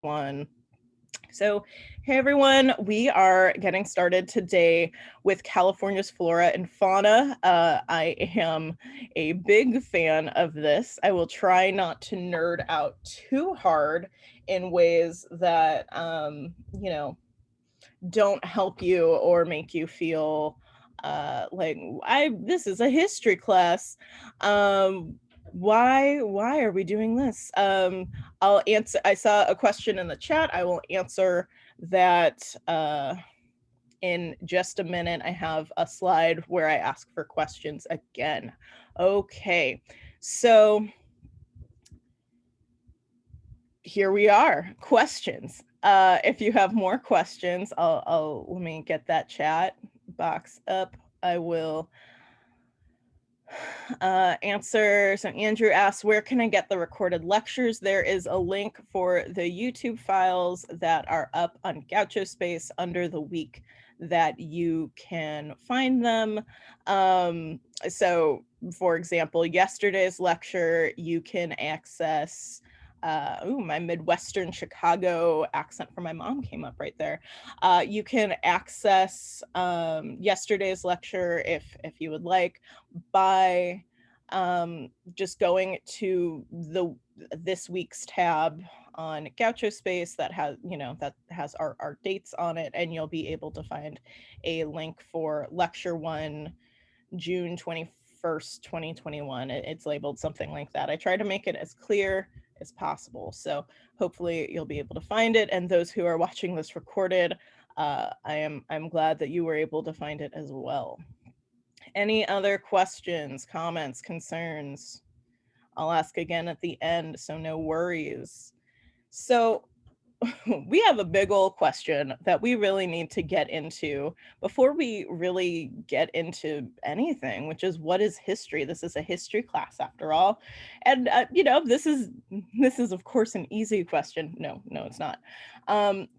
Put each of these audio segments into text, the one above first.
One. So, hey everyone, we are getting started today with California's Flora and Fauna. I am a big fan of this. I will try not to nerd out too hard in ways that, don't help you or make you feel like this is a history class. Why are we doing this? I'll answer. I saw a question in the chat. I will answer that in just a minute. I have a slide where I ask for questions again. Okay, so here we are. Questions. If you have more questions, I'll let me get that chat box up. I will answer. So Andrew asks, where can I get the recorded lectures? There is a link for the YouTube files that are up on Gaucho Space under the week that you can find them. So for example, yesterday's lecture, you can access my Midwestern Chicago accent from my mom came up right there. You can access yesterday's lecture if you would like by just going to this week's tab on Gaucho Space that has our dates on it, and you'll be able to find a link for lecture 1, June 21st, 2021. It's labeled something like that. I try to make it as clear as possible, so hopefully you'll be able to find it. And those who are watching this recorded, I'm glad that you were able to find it as well. Any other questions, comments, concerns? I'll ask again at the end, so no worries. So we have a big old question that we really need to get into before we really get into anything, which is, what is history? This is a history class after all. And this is of course an easy question. No, it's not.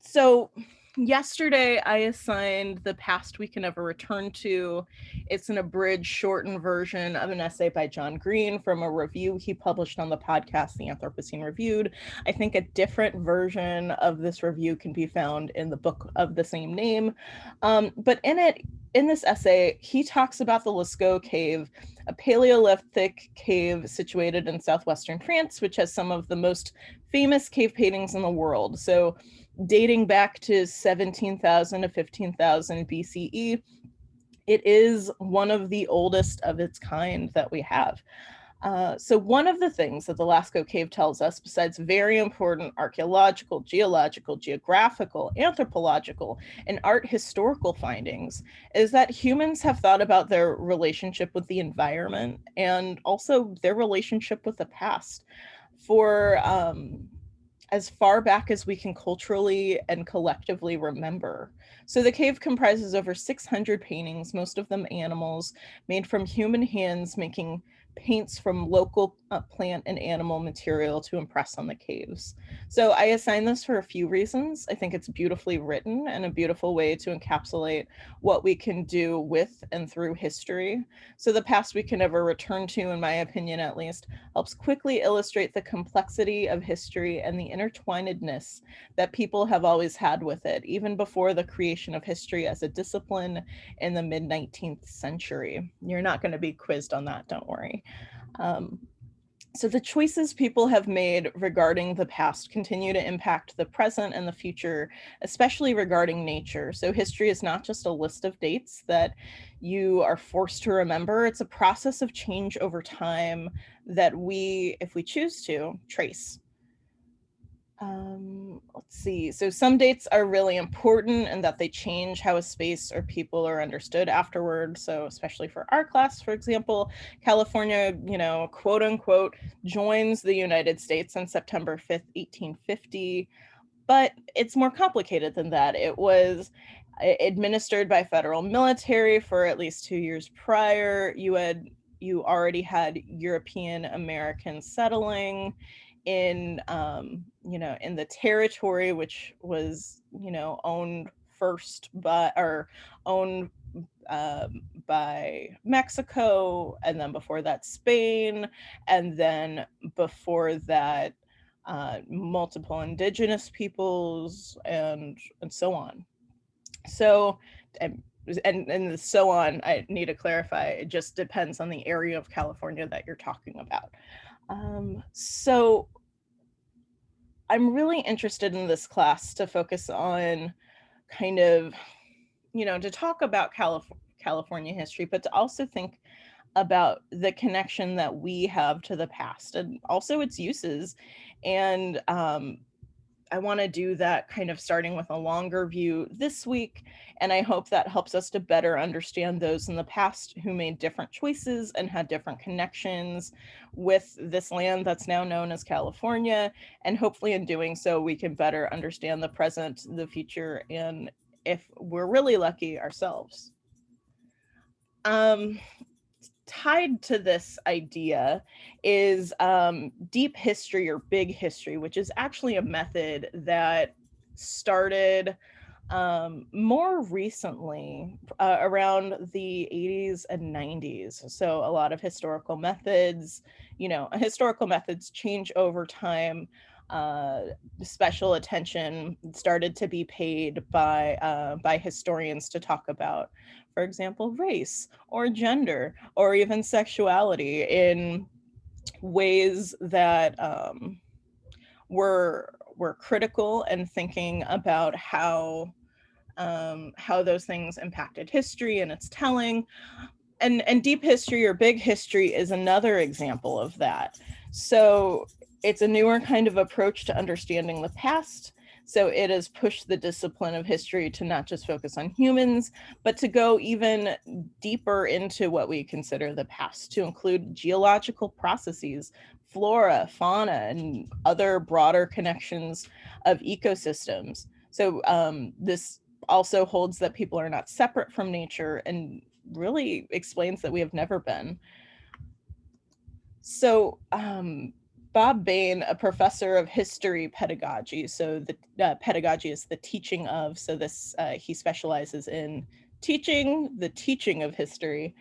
So yesterday I assigned The Past We Can Never Return To. It's an abridged, shortened version of an essay by John Green from a review he published on the podcast, The Anthropocene Reviewed. I think a different version of this review can be found in the book of the same name. But in this essay, he talks about the Lascaux Cave, a Paleolithic cave situated in southwestern France, which has some of the most famous cave paintings in the world. So dating back to 17,000 to 15,000 BCE, it is one of the oldest of its kind that we have. So one of the things that the Lascaux Cave tells us, besides very important archaeological, geological, geographical, anthropological, and art historical findings, is that humans have thought about their relationship with the environment and also their relationship with the past for as far back as we can culturally and collectively remember. So the cave comprises over 600 paintings, most of them animals, made from human hands, making paints from local plant and animal material to impress on the caves. So I assign this for a few reasons. I think it's beautifully written and a beautiful way to encapsulate what we can do with and through history. So The Past We Can Never Return To, in my opinion at least, helps quickly illustrate the complexity of history and the intertwinedness that people have always had with it, even before the creation of history as a discipline in the mid-19th century. You're not going to be quizzed on that, don't worry. So the choices people have made regarding the past continue to impact the present and the future, especially regarding nature. So history is not just a list of dates that you are forced to remember. It's a process of change over time that we, if we choose to, trace. Let's see. So some dates are really important and that they change how a space or people are understood afterward. So especially for our class, for example, California, quote unquote, joins the United States on September 5th, 1850. But it's more complicated than that. It was administered by federal military for at least 2 years prior. You already had European Americans settling in in the territory, which was owned first owned by Mexico, and then before that Spain, and then before that multiple indigenous peoples, and so on. So, and the so on, I need to clarify, it just depends on the area of California that you're talking about. So I'm really interested in this class to focus on kind of, to talk about California history, but to also think about the connection that we have to the past and also its uses. And I want to do that kind of starting with a longer view this week. And I hope that helps us to better understand those in the past who made different choices and had different connections with this land that's now known as California. And hopefully, in doing so, we can better understand the present, the future, and if we're really lucky, ourselves. Tied to this idea is deep history or big history, which is actually a method that started more recently, around the 80s and 90s. So a lot of historical methods change over time. Special attention started to be paid by historians to talk about, for example, race or gender or even sexuality in ways that were critical and thinking about how those things impacted history and its telling. And deep history or big history is another example of that. So it's a newer kind of approach to understanding the past. So it has pushed the discipline of history to not just focus on humans, but to go even deeper into what we consider the past, to include geological processes, flora, fauna, and other broader connections of ecosystems. So this also holds that people are not separate from nature and really explains that we have never been. So, Bob Bain, a professor of history pedagogy, so the pedagogy is the teaching of, so this he specializes in the teaching of history.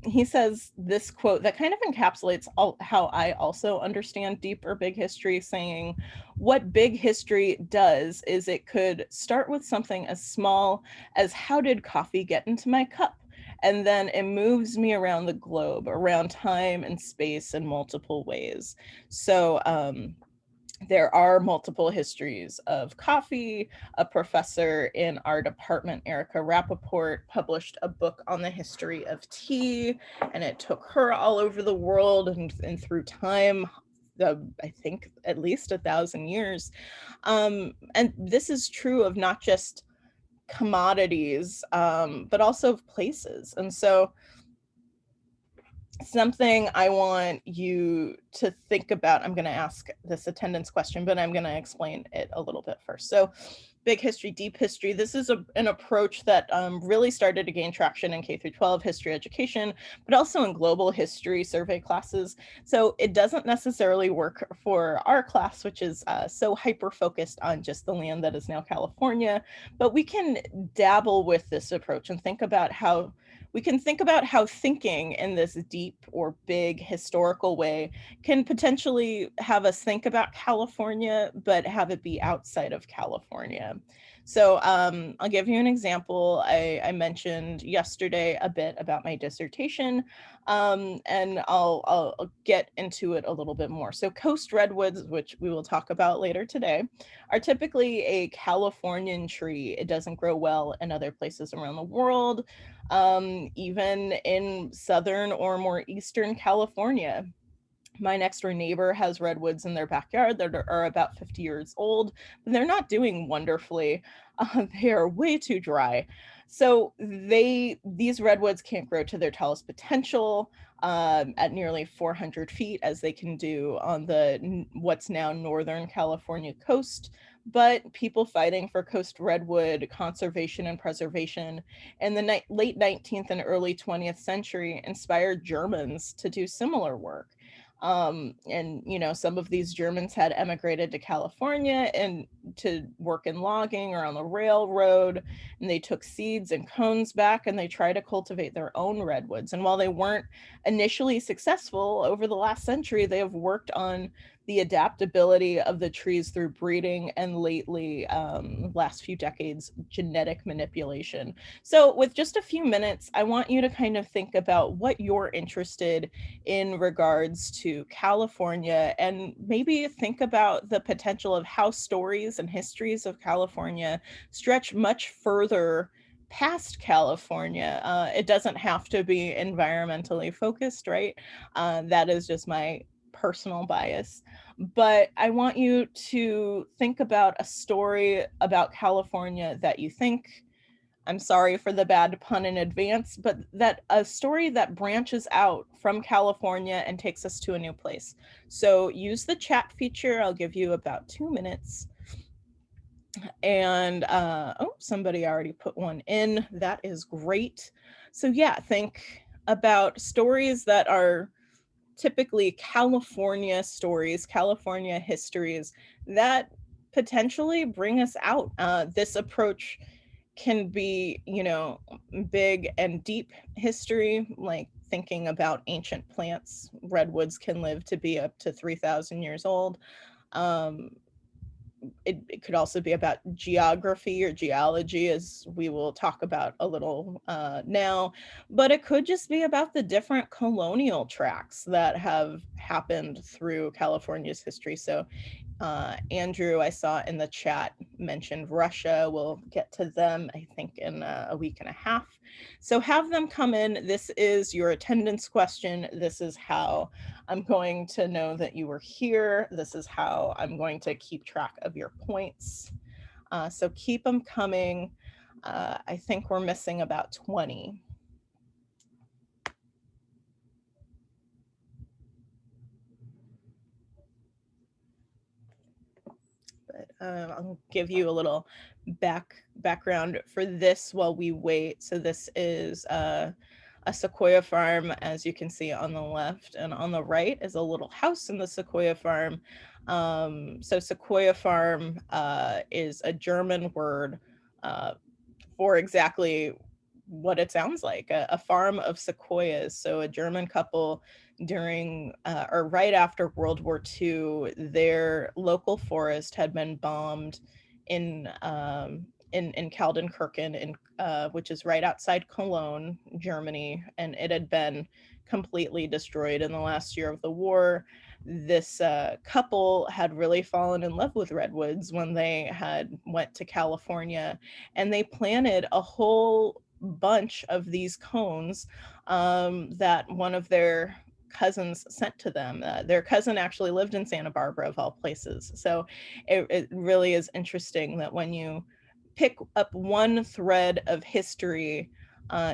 He says this quote that kind of encapsulates how I also understand deep or big history, saying, what big history does is it could start with something as small as how did coffee get into my cup? And then it moves me around the globe, around time and space in multiple ways. So there are multiple histories of coffee. A professor in our department, Erica Rappaport, published a book on the history of tea, and it took her all over the world and through time. I think at least 1,000 years. And this is true of not just commodities, but also of places. And so something I want you to think about, I'm going to ask this attendance question, but I'm going to explain it a little bit first. So big history, deep history. This is an approach that really started to gain traction in K through 12 history education, but also in global history survey classes. So it doesn't necessarily work for our class, which is so hyper-focused on just the land that is now California, but we can dabble with this approach and think about how thinking in this deep or big historical way can potentially have us think about California, but have it be outside of California. So I'll give you an example. I mentioned yesterday a bit about my dissertation, and I'll get into it a little bit more. So coast redwoods, which we will talk about later today, are typically a Californian tree. It doesn't grow well in other places around the world, even in southern or more eastern California. My next door neighbor has redwoods in their backyard that are about 50 years old, but they're not doing wonderfully. They are way too dry. So these redwoods can't grow to their tallest potential at nearly 400 feet, as they can do on the what's now Northern California coast. But people fighting for coast redwood conservation and preservation in the late 19th and early 20th century inspired Germans to do similar work. And some of these Germans had emigrated to California and to work in logging or on the railroad, and they took seeds and cones back and they tried to cultivate their own redwoods. And while they weren't initially successful, over the last century they have worked on the adaptability of the trees through breeding, and lately, last few decades, genetic manipulation. So with just a few minutes, I want you to kind of think about what you're interested in regards to California, and maybe think about the potential of how stories and histories of California stretch much further past California. It doesn't have to be environmentally focused, right? That is just my personal bias. But I want you to think about a story about California that you think, I'm sorry for the bad pun in advance, but that a story that branches out from California and takes us to a new place. So use the chat feature. I'll give you about 2 minutes. And oh, somebody already put one in. That is great. So yeah, think about stories that are typically California stories, California histories that potentially bring us out. This approach can be, big and deep history, like thinking about ancient plants. Redwoods can live to be up to 3,000 years old. Um, it could also be about geography or geology, as we will talk about a little now, but it could just be about the different colonial tracks that have happened through California's history. So Andrew, I saw in the chat, mentioned Russia. We'll get to them, I think, in a week and a half. So have them come in. This is your attendance question. This is how I'm going to know that you were here. This is how I'm going to keep track of your points. So keep them coming. I think we're missing about 20. But I'll give you a little background for this while we wait. So this is a sequoia farm, as you can see on the left, and on the right is a little house in the sequoia farm. So sequoia farm is a German word for exactly what it sounds like, a farm of sequoias. So a German couple during or right after World War II, their local forest had been bombed in Kaldenkirchen, which is right outside Cologne, Germany, and it had been completely destroyed in the last year of the war. This couple had really fallen in love with redwoods when they had went to California, and they planted a whole bunch of these cones that one of their cousins sent to them. Their cousin actually lived in Santa Barbara, of all places. So it really is interesting that when you pick up one thread of history,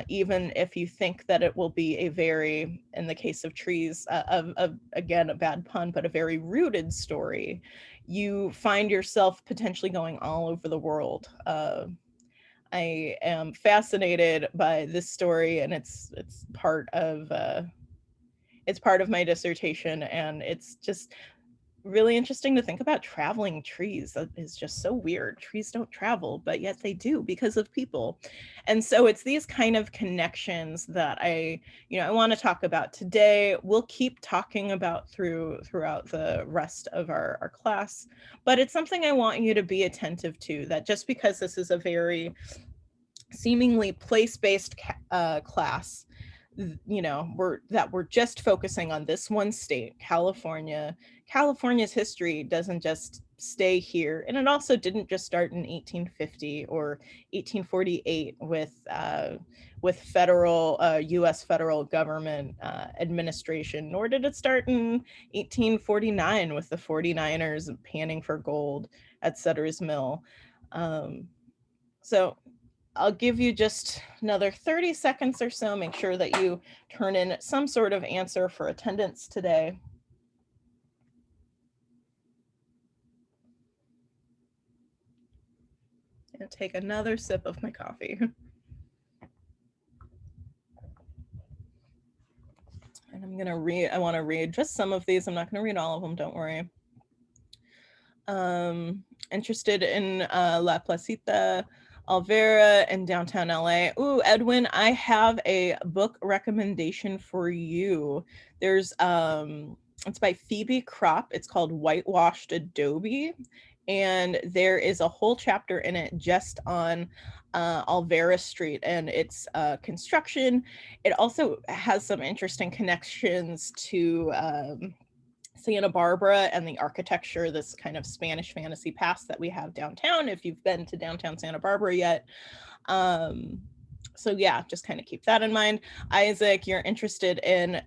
even if you think that it will be a very, in the case of trees, again, a bad pun, but a very rooted story, you find yourself potentially going all over the world. I am fascinated by this story, and it's part of my dissertation, and it's just really interesting to think about traveling trees. That is just so weird. Trees don't travel, but yet they do because of people. And so it's these kind of connections that I want to talk about today. We'll keep talking about throughout the rest of our class, but it's something I want you to be attentive to, that just because this is a very seemingly place-based class, we're just focusing on this one state, California. California's history doesn't just stay here, and it also didn't just start in 1850 or 1848 with federal U.S. federal government administration, nor did it start in 1849 with the 49ers panning for gold at Sutter's Mill. So I'll give you just another 30 seconds or so. Make sure that you turn in some sort of answer for attendance today. And take another sip of my coffee. And I'm gonna read, I wanna read just some of these. I'm not gonna read all of them, don't worry. Interested in La Placita, Alvera, in downtown LA. Ooh, Edwin, I have a book recommendation for you. There's It's by Phoebe Kropp. It's called Whitewashed Adobe. And there is a whole chapter in it just on Alvera Street and its construction. It also has some interesting connections to Santa Barbara and the architecture, this kind of Spanish fantasy past that we have downtown, if you've been to downtown Santa Barbara yet. So yeah, just kind of keep that in mind. Isaac, you're interested in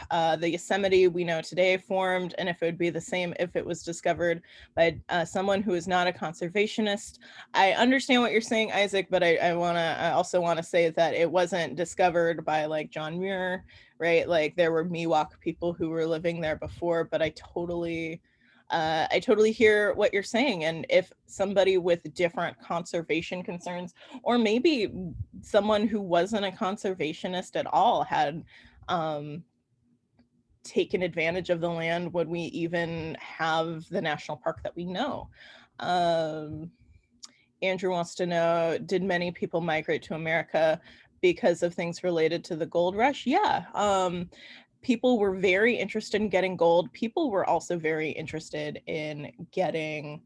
the Yosemite we know today formed, and if it would be the same if it was discovered by someone who is not a conservationist. I understand what you're saying, Isaac, but I also want to say that it wasn't discovered by like John Muir, right? Like there were Miwok people who were living there before, but I totally hear what you're saying. And if somebody with different conservation concerns, or maybe someone who wasn't a conservationist at all, had taken advantage of the land, would we even have the national park that we know? Andrew wants to know, did many people migrate to America because of things related to the gold rush? Yeah. People were very interested in getting gold. People were also very interested in getting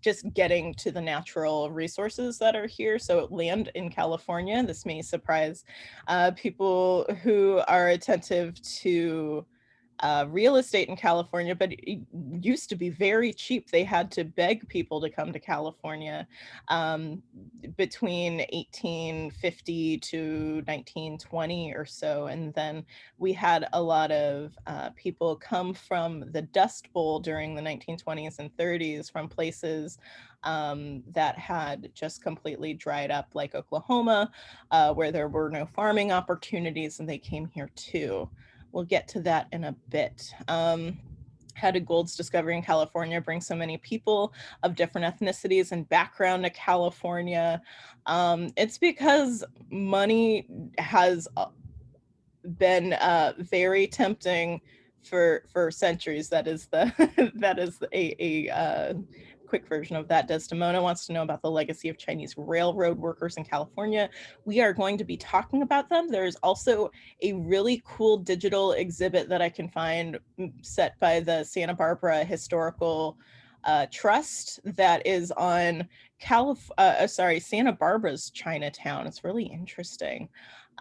just getting to the natural resources that are here. So land in California, this may surprise people who are attentive to real estate in California, but it used to be very cheap. They had to beg people to come to California between 1850 to 1920 or so. And then we had a lot of people come from the Dust Bowl during the 1920s and 30s from places that had just completely dried up, like Oklahoma, where there were no farming opportunities, and they came here too. We'll get to that in a bit. How did gold's discovery in California bring so many people of different ethnicities and background to California? It's because money has been very tempting for centuries. That is that is a quick version of that. Desdemona wants to know about the legacy of Chinese railroad workers in California. We are going to be talking about them. There's also a really cool digital exhibit that I can find set by the Santa Barbara Historical Trust that is on Santa Barbara's Chinatown. It's really interesting.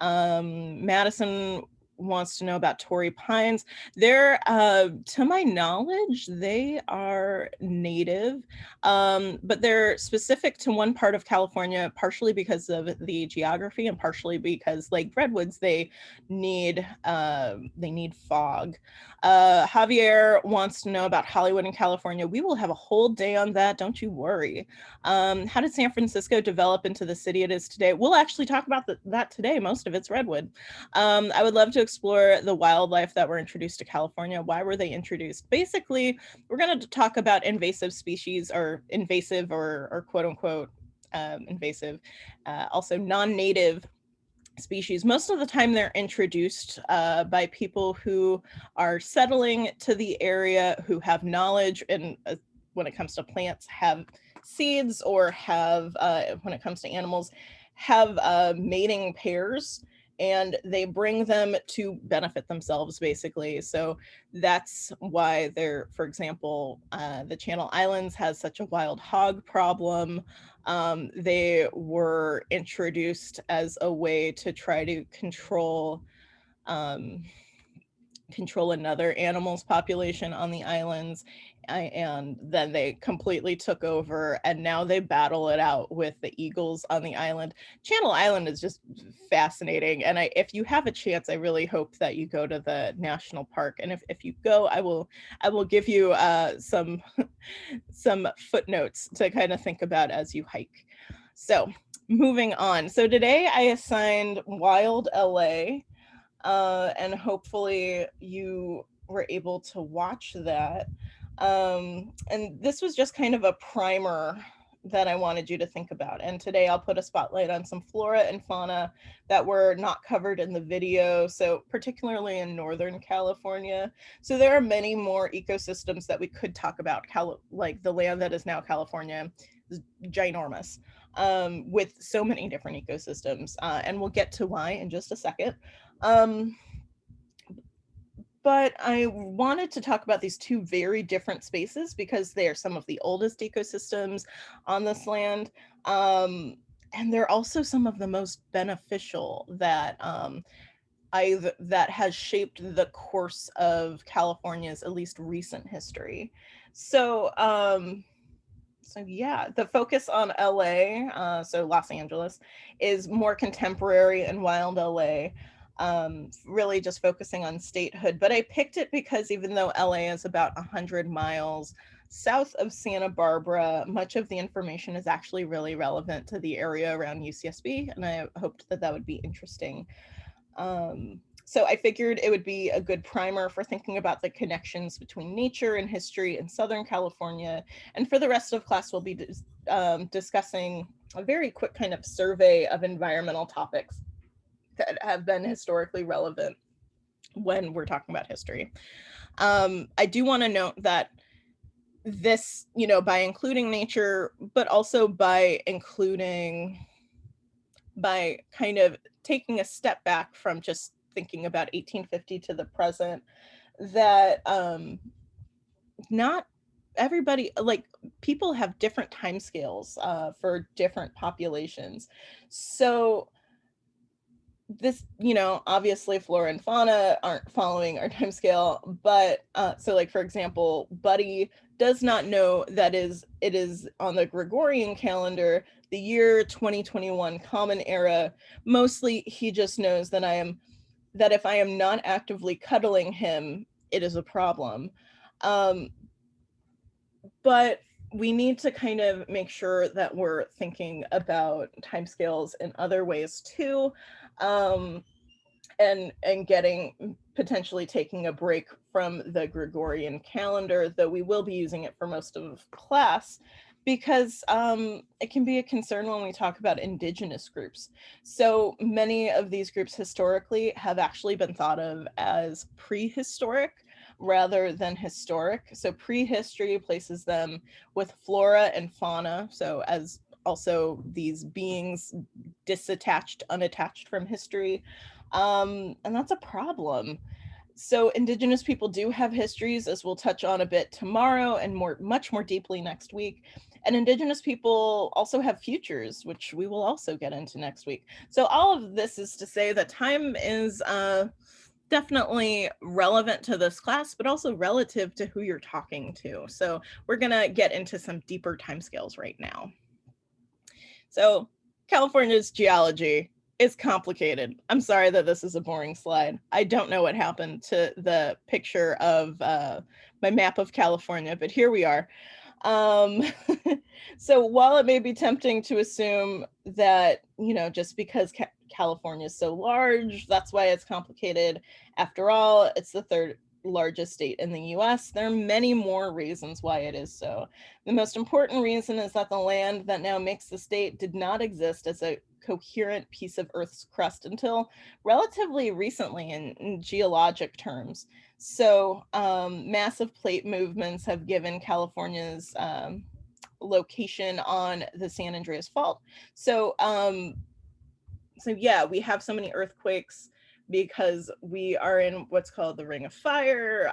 Madison wants to know about Torrey Pines. They're, to my knowledge, they are native, but they're specific to one part of California, partially because of the geography and partially because, like redwoods, they need fog. Javier wants to know about Hollywood in California. We will have a whole day on that, don't you worry. How did San Francisco develop into the city it is today? We'll actually talk about that today. Most of it's redwood. I would love to explore the wildlife that were introduced to California. Why were they introduced? Basically, we're going to talk about invasive species, or invasive or quote unquote invasive, also non-native species. Most of the time they're introduced by people who are settling to the area, who have knowledge, and when it comes to plants, have seeds, or have, when it comes to animals, have mating pairs, and they bring them to benefit themselves, basically. So that's why they're, for example, the Channel Islands has such a wild hog problem. They were introduced as a way to try to control another animal's population on the islands, and then they completely took over, and now they battle it out with the eagles on the island. Channel Island is just fascinating, and if you have a chance, I really hope that you go to the national park. And if you go, I will give you some footnotes to kind of think about as you hike. So moving on. So today I assigned Wild LA. And hopefully you were able to watch that. And this was just kind of a primer that I wanted you to think about. And today I'll put a spotlight on some flora and fauna that were not covered in the video, so particularly in Northern California. So there are many more ecosystems that we could talk about. Like the land that is now California is ginormous, with so many different ecosystems. And we'll get to why in just a second. but I wanted to talk about these two very different spaces because they are some of the oldest ecosystems on this land. And they're also some of the most beneficial that that has shaped the course of California's at least recent history. So, so yeah, the focus on LA, so Los Angeles, is more contemporary and wild LA, really just focusing on statehood. But I picked it because even though LA is about 100 miles south of Santa Barbara, much of the information is actually really relevant to the area around UCSB, and I hoped that that would be interesting. So I figured it would be a good primer for thinking about the connections between nature and history in Southern California. And for the rest of class, we'll be discussing a very quick kind of survey of environmental topics that have been historically relevant when we're talking about history. I do want to note that this, you know, by including nature, but also by kind of taking a step back from just thinking about 1850 to the present, that not everybody, like, people have different timescales for different populations. So this, you know, obviously flora and fauna aren't following our timescale, but so like, for example, Buddy does not know that it is on the Gregorian calendar, the year 2021 Common Era. Mostly he just knows that if I am not actively cuddling him, it is a problem. But we need to kind of make sure that we're thinking about timescales in other ways too, and getting, potentially taking a break from the Gregorian calendar, though we will be using it for most of class, because it can be a concern when we talk about indigenous groups. So many of these groups historically have actually been thought of as prehistoric rather than historic. So prehistory places them with flora and fauna, so as also these beings disattached, unattached from history. And that's a problem. So indigenous people do have histories, as we'll touch on a bit tomorrow and much more deeply next week. And indigenous people also have futures, which we will also get into next week. So all of this is to say that time is definitely relevant to this class, but also relative to who you're talking to. So we're gonna get into some deeper timescales right now. So California's geology is complicated. I'm sorry that this is a boring slide. I don't know what happened to the picture of my map of California, but here we are. So while it may be tempting to assume that, you know, just because California is so large, that's why it's complicated. After all, it's the third largest state in the US. There are many more reasons why it is so. The most important reason is that the land that now makes the state did not exist as a coherent piece of Earth's crust until relatively recently in geologic terms. So massive plate movements have given California's location on the San Andreas Fault. So yeah, we have so many earthquakes because we are in what's called the Ring of Fire.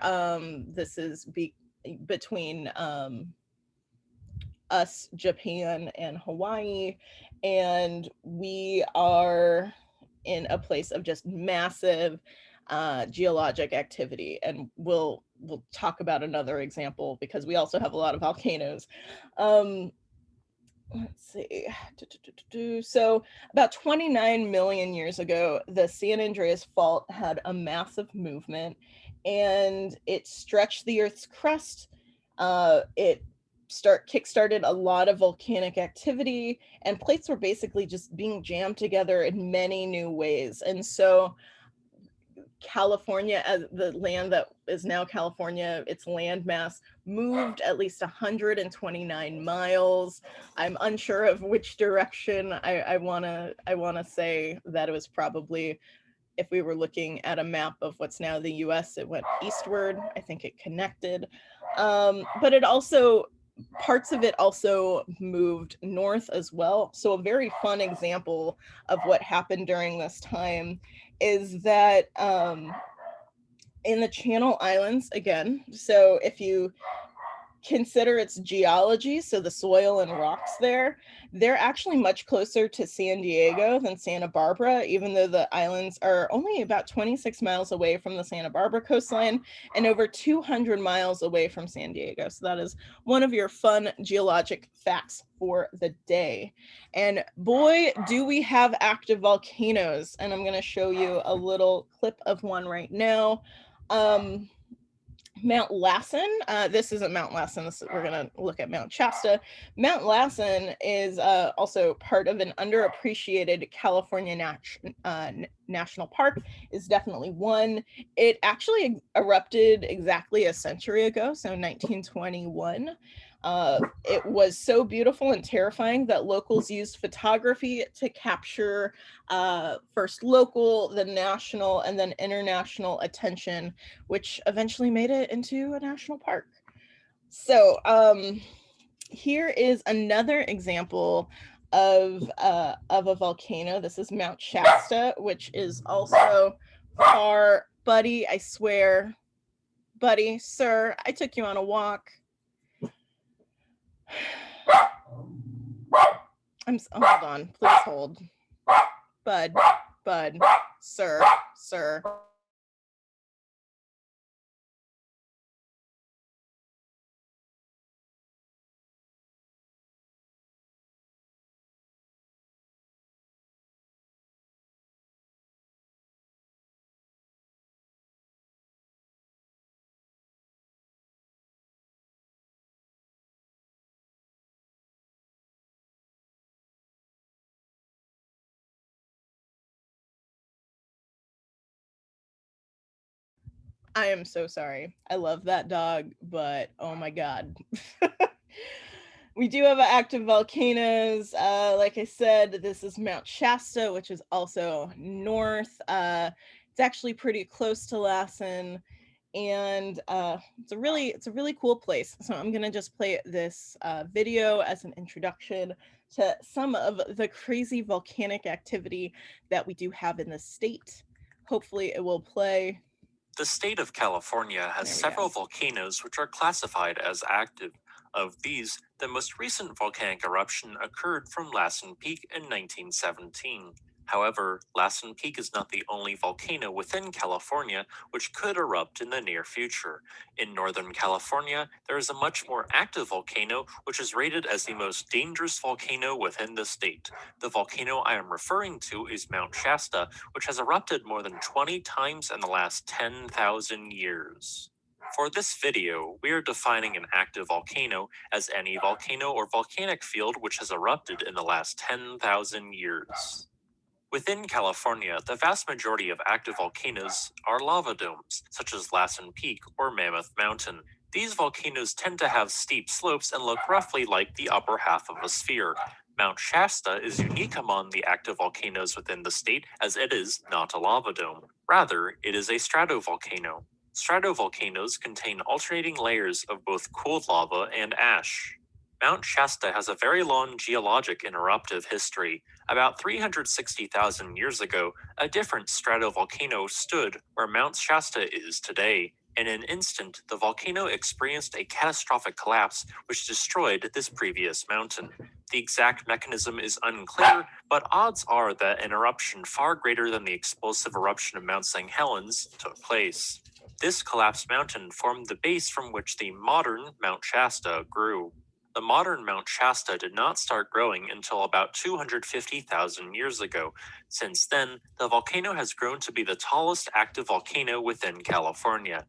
This is between us, Japan, and Hawaii, and we are in a place of just massive geologic activity. And we'll talk about another example because we also have a lot of volcanoes. Let's see. So about 29 million years ago, the San Andreas Fault had a massive movement, and it stretched the Earth's crust. It kickstarted a lot of volcanic activity, and plates were basically just being jammed together in many new ways. And so California, as the land that is now California, its landmass moved at least 129 miles. I'm unsure of which direction. I wanna say that it was probably, if we were looking at a map of what's now the US, it went eastward. I think it connected. But it also, parts of it also moved north as well. So a very fun example of what happened during this time is that in the Channel Islands again. So if you consider its geology, so the soil and rocks there, they're actually much closer to San Diego than Santa Barbara, even though the islands are only about 26 miles away from the Santa Barbara coastline and over 200 miles away from San Diego. So that is one of your fun geologic facts for the day. And boy, do we have active volcanoes. And I'm going to show you a little clip of one right now. Mount Lassen, this isn't Mount Lassen, we're going to look at Mount Shasta. Mount Lassen is also part of an underappreciated California National Park, is definitely one. It actually erupted exactly a century ago, so 1921. It was so beautiful and terrifying that locals used photography to capture first local, then national, and then international attention, which eventually made it into a national park. So here is another example of a volcano. This is Mount Shasta, which is also far, buddy, I swear, buddy, sir, I took you on a walk. Hold on, please hold. Bud, sir. I am so sorry. I love that dog, but oh my God. We do have active volcanoes. Like I said, this is Mount Shasta, which is also north. It's actually pretty close to Lassen, and it's a really cool place. So I'm gonna just play this video as an introduction to some of the crazy volcanic activity that we do have in the state. Hopefully it will play. The state of California has several volcanoes which are classified as active. Of these, the most recent volcanic eruption occurred from Lassen Peak in 1917. However, Lassen Peak is not the only volcano within California which could erupt in the near future. In Northern California, there is a much more active volcano which is rated as the most dangerous volcano within the state. The volcano I am referring to is Mount Shasta, which has erupted more than 20 times in the last 10,000 years. For this video, we are defining an active volcano as any volcano or volcanic field which has erupted in the last 10,000 years. Within California, the vast majority of active volcanoes are lava domes, such as Lassen Peak or Mammoth Mountain. These volcanoes tend to have steep slopes and look roughly like the upper half of a sphere. Mount Shasta is unique among the active volcanoes within the state as it is not a lava dome. Rather, it is a stratovolcano. Stratovolcanoes contain alternating layers of both cooled lava and ash. Mount Shasta has a very long geologic and eruptive history. About 360,000 years ago, a different stratovolcano stood where Mount Shasta is today. In an instant, the volcano experienced a catastrophic collapse which destroyed this previous mountain. The exact mechanism is unclear, but odds are that an eruption far greater than the explosive eruption of Mount St. Helens took place. This collapsed mountain formed the base from which the modern Mount Shasta grew. The modern Mount Shasta did not start growing until about 250,000 years ago. Since then, the volcano has grown to be the tallest active volcano within California.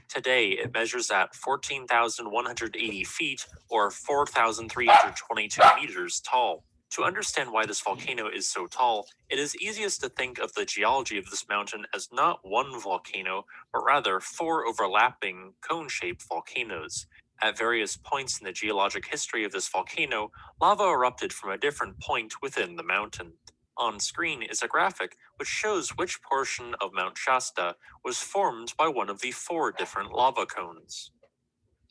Today, it measures at 14,180 feet or 4,322 meters tall. To understand why this volcano is so tall, it is easiest to think of the geology of this mountain as not one volcano, but rather 4 overlapping cone-shaped volcanoes. At various points in the geologic history of this volcano, lava erupted from a different point within the mountain. On screen is a graphic which shows which portion of Mount Shasta was formed by one of the 4 different lava cones.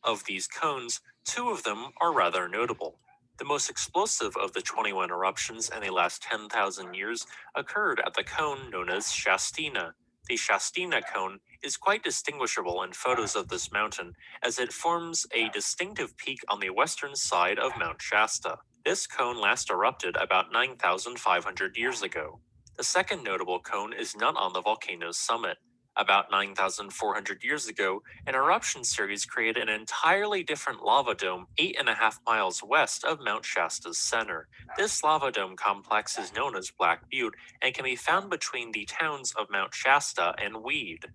Of these cones, 2 of them are rather notable. The most explosive of the 21 eruptions in the last 10,000 years occurred at the cone known as Shastina. The Shastina cone is quite distinguishable in photos of this mountain, as it forms a distinctive peak on the western side of Mount Shasta. This cone last erupted about 9,500 years ago. The second notable cone is not on the volcano's summit. About 9,400 years ago, an eruption series created an entirely different lava dome 8.5 miles west of Mount Shasta's center. This lava dome complex is known as Black Butte and can be found between the towns of Mount Shasta and Weed.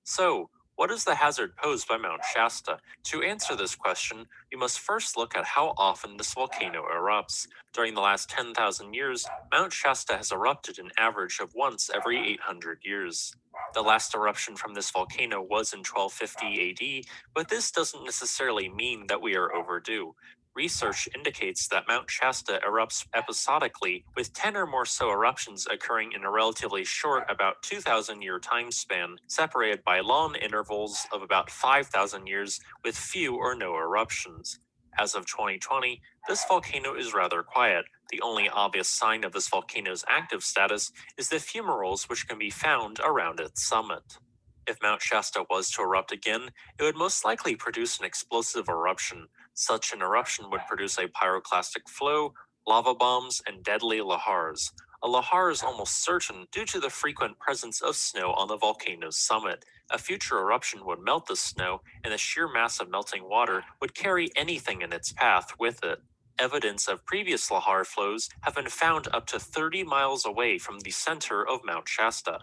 So, what is the hazard posed by Mount Shasta? To answer this question, we must first look at how often this volcano erupts. During the last 10,000 years, Mount Shasta has erupted an average of once every 800 years. The last eruption from this volcano was in 1250 AD, but this doesn't necessarily mean that we are overdue. Research indicates that Mount Shasta erupts episodically, with 10 or more so eruptions occurring in a relatively short, about 2,000 year time span, separated by long intervals of about 5,000 years with few or no eruptions. As of 2020, this volcano is rather quiet. The only obvious sign of this volcano's active status is the fumaroles which can be found around its summit. If Mount Shasta was to erupt again, it would most likely produce an explosive eruption. Such an eruption would produce a pyroclastic flow, lava bombs, and deadly lahars. A lahar is almost certain due to the frequent presence of snow on the volcano's summit. A future eruption would melt the snow, and the sheer mass of melting water would carry anything in its path with it. Evidence of previous lahar flows have been found up to 30 miles away from the center of Mount Shasta.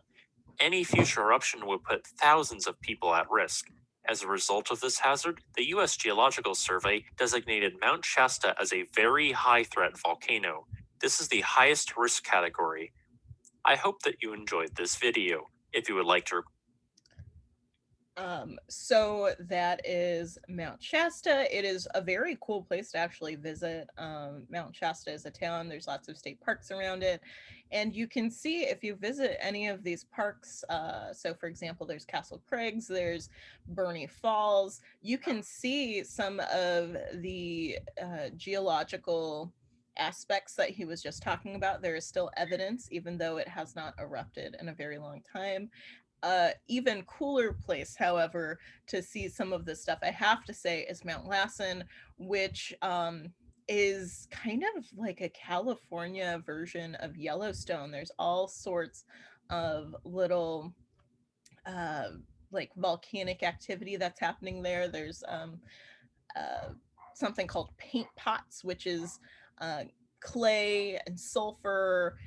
Any future eruption would put thousands of people at risk. As a result of this hazard, the U.S. Geological Survey designated Mount Shasta as a very high-threat volcano. This is the highest risk category. I hope that you enjoyed this video. If you would like to so that is Mount Shasta. It is a very cool place to actually visit. Mount Shasta is a town. There's lots of state parks around it. And you can see if you visit any of these parks, so for example, there's Castle Craig's, there's Burney Falls, you can see some of the geological aspects that he was just talking about. There is still evidence, even though it has not erupted in a very long time. Even cooler place, however, to see some of this stuff, I have to say, is Mount Lassen, which is kind of like a California version of Yellowstone. There's all sorts of little like volcanic activity that's happening there. There's something called paint pots, which is clay and sulfur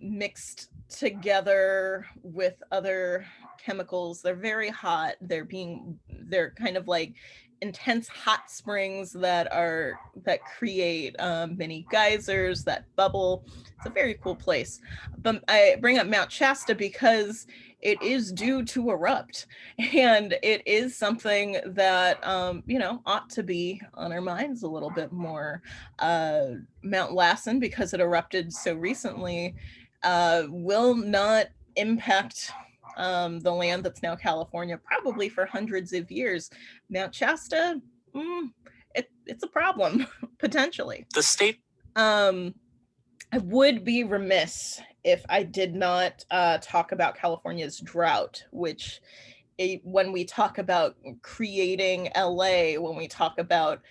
mixed together with other chemicals. They're very hot. They're kind of like intense hot springs that create mini geysers that bubble. It's a very cool place. But I bring up Mount Shasta because it is due to erupt, and it is something that ought to be on our minds a little bit more. Mount Lassen, because it erupted so recently, will not impact the land that's now California probably for hundreds of years. Mount Shasta, it's a problem potentially. The state I would be remiss if I did not talk about California's drought, which when we talk about creating LA, when we talk about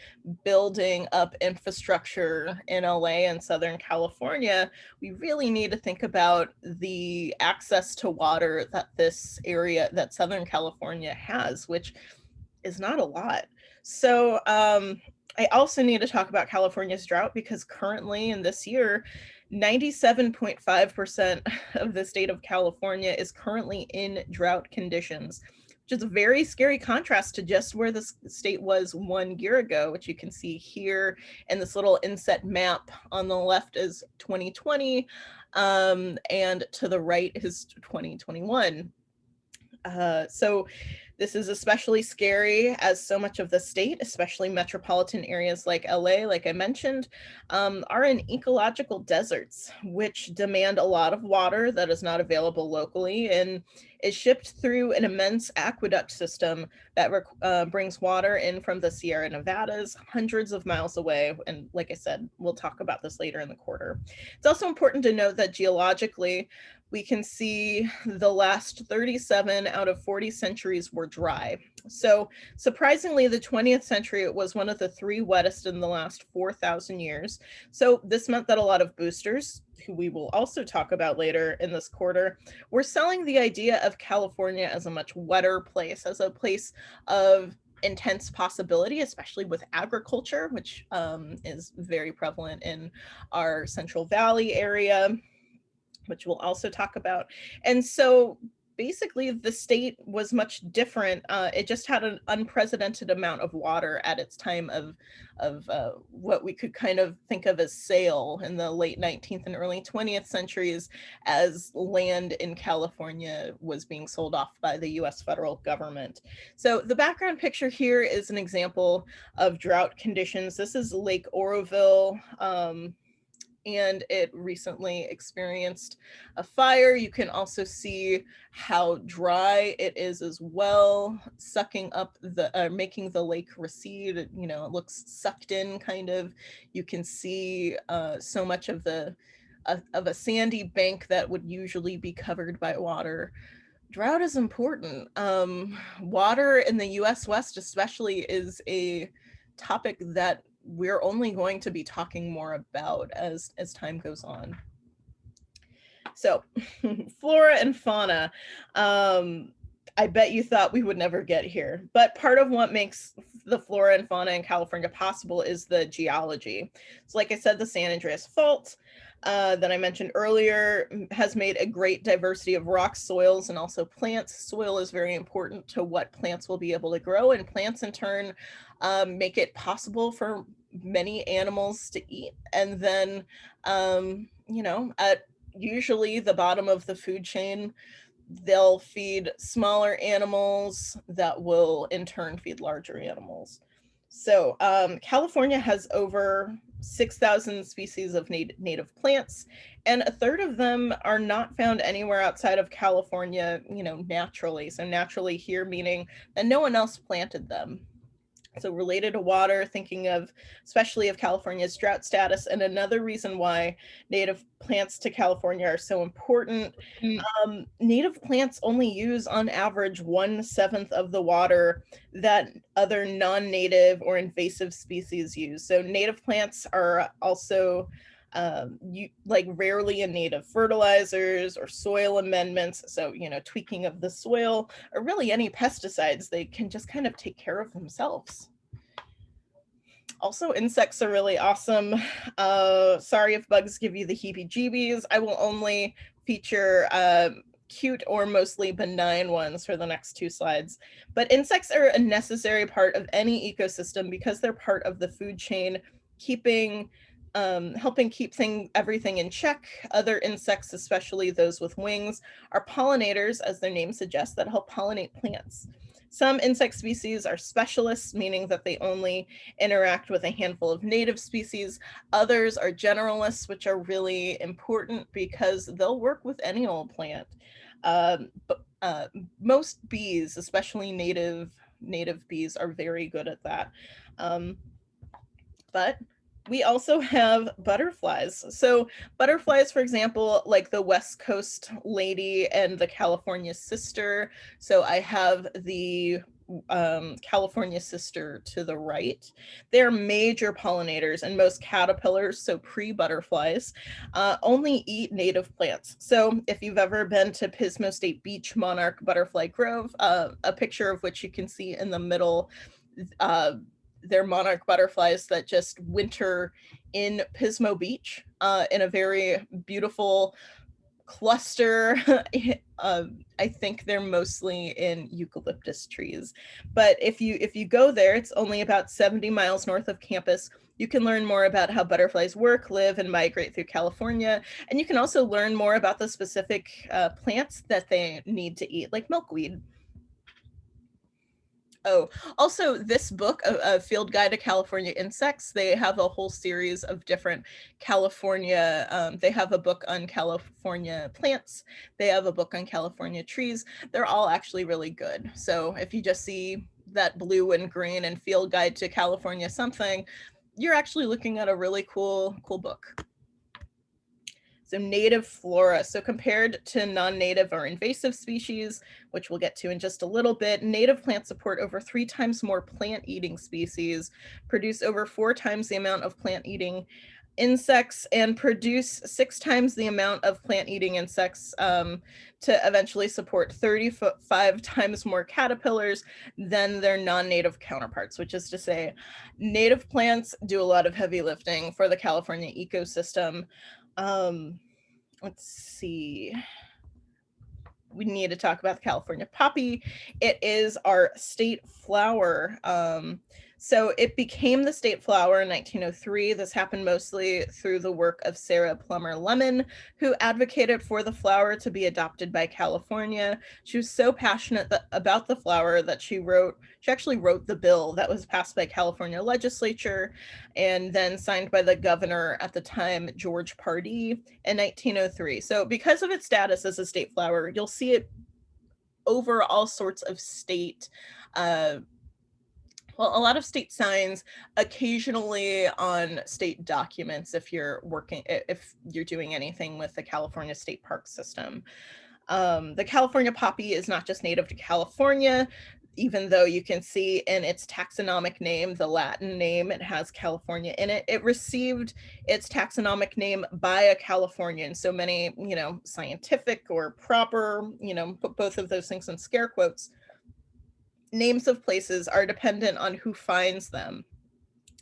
building up infrastructure in LA and Southern California, we really need to think about the access to water that this area, that Southern California has, which is not a lot. So I also need to talk about California's drought because currently in this year, 97.5% of the state of California is currently in drought conditions, which is a very scary contrast to just where the state was 1 year ago, which you can see here in this little inset map. On the left is 2020, and to the right is 2021. So This is especially scary as so much of the state, especially metropolitan areas like LA, like I mentioned, are in ecological deserts, which demand a lot of water that is not available locally and is shipped through an immense aqueduct system that brings water in from the Sierra Nevadas, hundreds of miles away. And like I said, we'll talk about this later in the quarter. It's also important to note that geologically, we can see the last 37 out of 40 centuries were dry. So surprisingly, the 20th century was one of the 3 wettest in the last 4,000 years. So this meant that a lot of boosters, who we will also talk about later in this quarter, were selling the idea of California as a much wetter place, as a place of intense possibility, especially with agriculture, which is very prevalent in our Central Valley area, which we'll also talk about. And so basically the state was much different. It just had an unprecedented amount of water at its time of what we could kind of think of as sale in the late 19th and early 20th centuries, as land in California was being sold off by the US federal government. So the background picture here is an example of drought conditions. This is Lake Oroville, and it recently experienced a fire. You can also see how dry it is as well, sucking up making the lake recede. You know, it looks sucked in kind of. You can see so much of a sandy bank that would usually be covered by water. Drought is important. Water in the US West especially is a topic that we're only going to be talking more about as time goes on. So flora and fauna, I bet you thought we would never get here, but part of what makes the flora and fauna in California possible is the geology. So like I said, the San Andreas Fault that I mentioned earlier has made a great diversity of rocks, soils, and also plants. Soil is very important to what plants will be able to grow, and plants in turn make it possible for many animals to eat. And then, you know, at usually the bottom of the food chain, they'll feed smaller animals that will in turn feed larger animals. So California has over 6,000 species of native plants, and a third of them are not found anywhere outside of California, you know, naturally. So naturally here meaning that no one else planted them. So related to water, thinking of especially of California's drought status, and another reason why native plants to California are so important. Native plants only use on average 1/7 of the water that other non-native or invasive species use. So native plants are also rarely in need of fertilizers or soil amendments. So, you know, tweaking of the soil or really any pesticides, they can just kind of take care of themselves. Also, insects are really awesome. Sorry if bugs give you the heebie-jeebies. I will only feature cute or mostly benign ones for the next 2 slides. But insects are a necessary part of any ecosystem because they're part of the food chain, helping keep everything in check. Other insects, especially those with wings, are pollinators, as their name suggests, that help pollinate plants. Some insect species are specialists, meaning that they only interact with a handful of native species. Others are generalists, which are really important because they'll work with any old plant. But most bees, especially native bees, are very good at that. But we also have butterflies. So butterflies, for example, like the West Coast lady and the California sister. So I have the California sister to the right. They're major pollinators, and most caterpillars, so pre-butterflies, only eat native plants. So if you've ever been to Pismo State Beach Monarch Butterfly Grove, a picture of which you can see in the middle, they're monarch butterflies that just winter in Pismo Beach in a very beautiful cluster. I think they're mostly in eucalyptus trees. But if you go there, it's only about 70 miles north of campus. You can learn more about how butterflies work, live, and migrate through California. And you can also learn more about the specific plants that they need to eat, like milkweed. Oh, also this book, a Field Guide to California Insects, they have a whole series of different California, they have a book on California plants, they have a book on California trees. They're all actually really good. So if you just see that blue and green and Field Guide to California something, you're actually looking at a really cool book. So native flora. So compared to non-native or invasive species, which we'll get to in just a little bit, native plants support over 3 times more plant-eating species, produce over 4 times the amount of plant-eating insects, and produce 6 times the amount of plant-eating insects to eventually support 35 times more caterpillars than their non-native counterparts, which is to say native plants do a lot of heavy lifting for the California ecosystem. Let's see. We need to talk about the California poppy. It is our state flower. So it became the state flower in 1903. This happened mostly through the work of Sarah Plummer Lemon, who advocated for the flower to be adopted by California. She was so passionate about the flower that she actually wrote the bill that was passed by California legislature and then signed by the governor at the time, George Pardee, in 1903. So because of its status as a state flower, you'll see it over all sorts of state a lot of state signs, occasionally on state documents if you're doing anything with the California State Park System. The California poppy is not just native to California, even though you can see in its taxonomic name, the Latin name, it has California in it. It received its taxonomic name by a Californian. So many, scientific or proper, put both of those things in scare quotes, names of places are dependent on who finds them.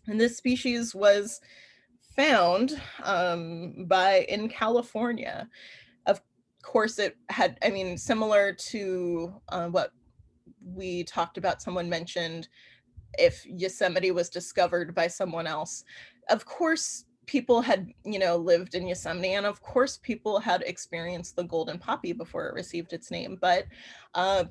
And this species was found in California. Of course, it had, similar to what we talked about, someone mentioned if Yosemite was discovered by someone else. Of course, people had, lived in Yosemite, and of course, people had experienced the golden poppy before it received its name, but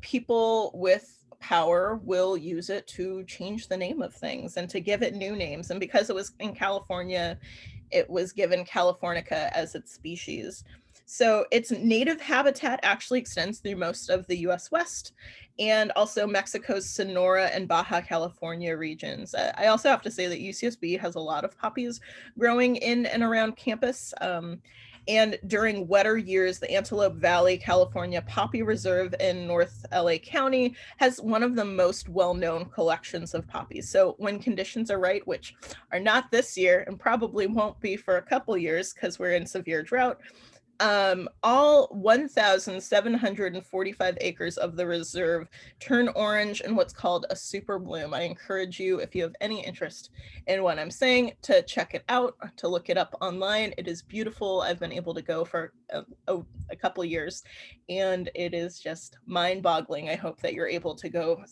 people with power will use it to change the name of things and to give it new names. And because it was in California, it was given Californica as its species. So its native habitat actually extends through most of the US West and also Mexico's Sonora and Baja California regions. I also have to say that UCSB has a lot of poppies growing in and around campus. And during wetter years, the Antelope Valley, California Poppy Reserve in North LA County has one of the most well-known collections of poppies. So when conditions are right, which are not this year and probably won't be for a couple years because we're in severe drought, all 1,745 acres of the reserve turn orange in what's called a super bloom. I encourage you, if you have any interest in what I'm saying, to check it out, to look it up online. It is beautiful. I've been able to go for a couple years, and it is just mind-boggling. I hope that you're able to go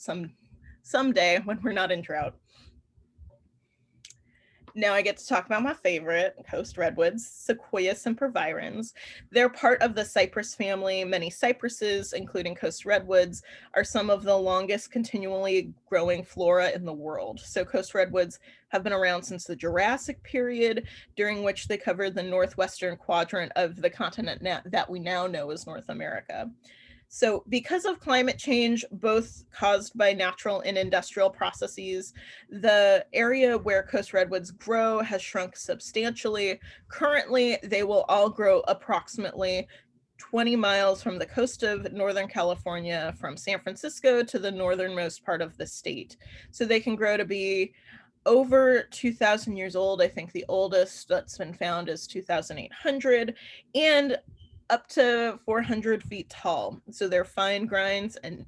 someday when we're not in drought. Now I get to talk about my favorite, coast redwoods, Sequoia sempervirens. They're part of the cypress family. Many cypresses, including coast redwoods, are some of the longest continually growing flora in the world. So coast redwoods have been around since the Jurassic period, during which they covered the northwestern quadrant of the continent that we now know as North America. So because of climate change, both caused by natural and industrial processes, the area where coast redwoods grow has shrunk substantially. Currently, they will all grow approximately 20 miles from the coast of Northern California, from San Francisco to the northernmost part of the state. So they can grow to be over 2,000 years old. I think the oldest that's been found is 2,800, and up to 400 feet tall. So they're fine grains and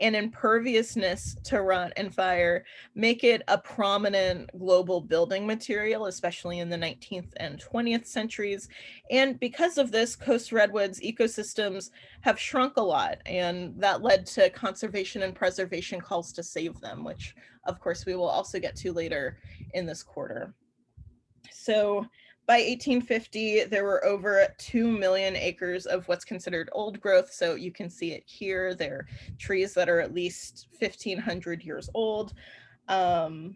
imperviousness to rot and fire make it a prominent global building material, especially in the 19th and 20th centuries. And because of this, coast redwoods ecosystems have shrunk a lot, and that led to conservation and preservation calls to save them, which of course we will also get to later in this quarter. So By 1850, there were over 2 million acres of what's considered old growth. So you can see it here. They're trees that are at least 1,500 years old. But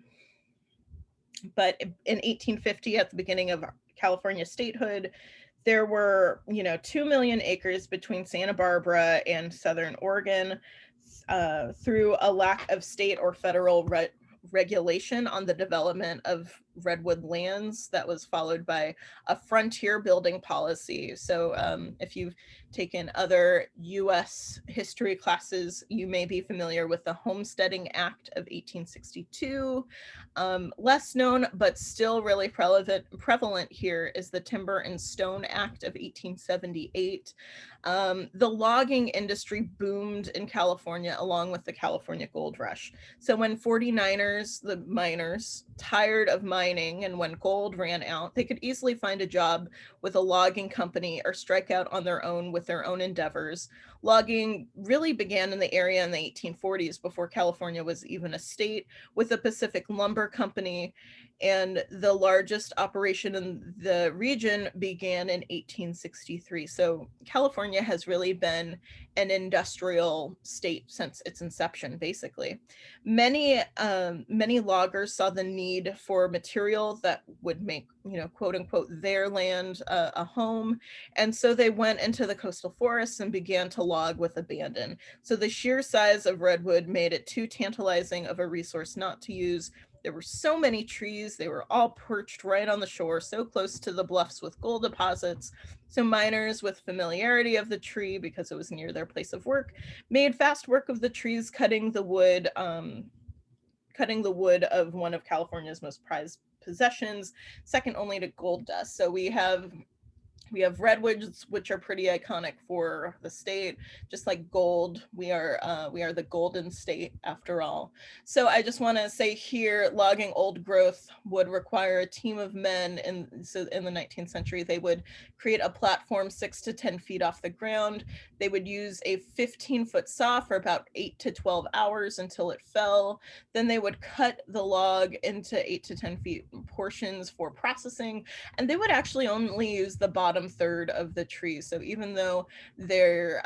in 1850, at the beginning of California statehood, there were, 2 million acres between Santa Barbara and Southern Oregon. Through a lack of state or federal regulation on the development of redwood lands that was followed by a frontier building policy. So if you've taken other US history classes, you may be familiar with the Homesteading Act of 1862. Less known, but still really prevalent here is the Timber and Stone Act of 1878. The logging industry boomed in California along with the California Gold Rush. So when 49ers, the miners, tired of mining and when gold ran out, they could easily find a job with a logging company or strike out on their own with their own endeavors. Logging really began in the area in the 1840s before California was even a state, with the Pacific Lumber Company, and the largest operation in the region began in 1863. So California has really been an industrial state since its inception, basically. Many loggers saw the need for material that would make, quote unquote, their land a home. And so they went into the coastal forests and began to log with abandon. So the sheer size of redwood made it too tantalizing of a resource not to use. There were so many trees, they were all perched right on the shore, so close to the bluffs with gold deposits. So miners, with familiarity of the tree because it was near their place of work, made fast work of the trees, cutting the wood of one of California's most prized possessions, second only to gold dust. So we have redwoods, which are pretty iconic for the state, just like gold. We are the golden state after all. So I just want to say here, logging old growth would require a team of men. So in the 19th century, they would create a platform 6 to 10 feet off the ground. They would use a 15-foot saw for about 8 to 12 hours until it fell. Then they would cut the log into 8 to 10 feet portions for processing, and they would actually only use the bottom third of the tree. So even though they're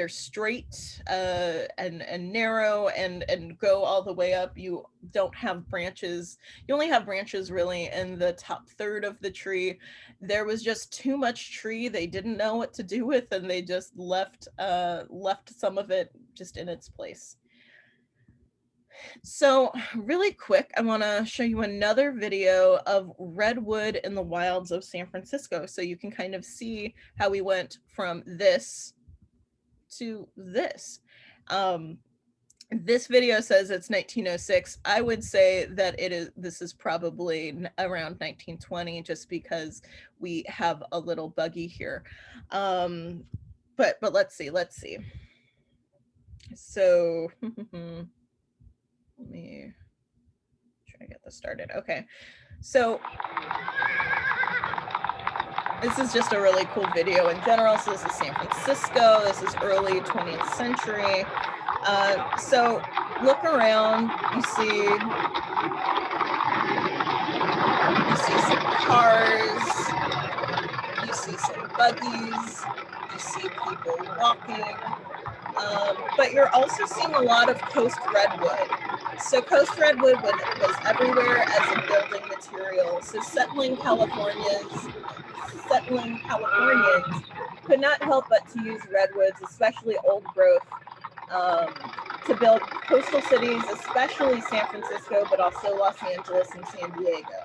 straight and narrow and go all the way up, you don't have branches. You only have branches really in the top third of the tree. There was just too much tree they didn't know what to do with, and they just left some of it just in its place. So really quick, I want to show you another video of redwood in the wilds of San Francisco, so you can kind of see how we went from this to this. This video says it's 1906. I would say that this is probably around 1920, just because we have a little buggy here. But let's see. So let me try to get this started. Okay, so this is just a really cool video in general. So this is San Francisco. This is early 20th century. So look around. You see some cars. You see some buggies. You see people walking. But you're also seeing a lot of coast redwood. So coast redwood was everywhere as a building material. So settling Californians could not help but to use redwoods, especially old growth, to build coastal cities, especially San Francisco, but also Los Angeles and San Diego.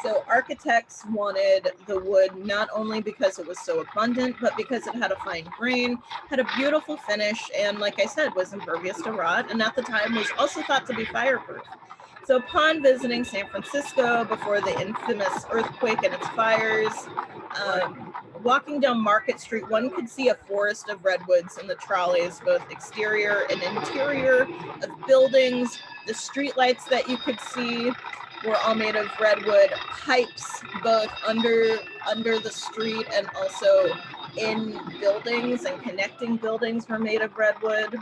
So architects wanted the wood not only because it was so abundant, but because it had a fine grain, had a beautiful finish, and like I said, was impervious to rot, and at the time was also thought to be fireproof. So upon visiting San Francisco before the infamous earthquake and its fires, walking down Market Street, one could see a forest of redwoods in the trolleys, both exterior and interior of buildings. The streetlights that you could see were all made of redwood. Pipes, both under the street and also in buildings and connecting buildings, were made of redwood.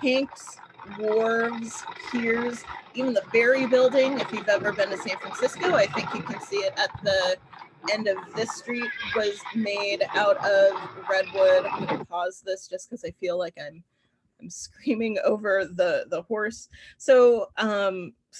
Tanks wharves, piers, even the ferry building. If you've ever been to San Francisco, I think you can see it at the end of this street, was made out of redwood. I'm going to pause this just because I feel like I'm screaming over the horse. So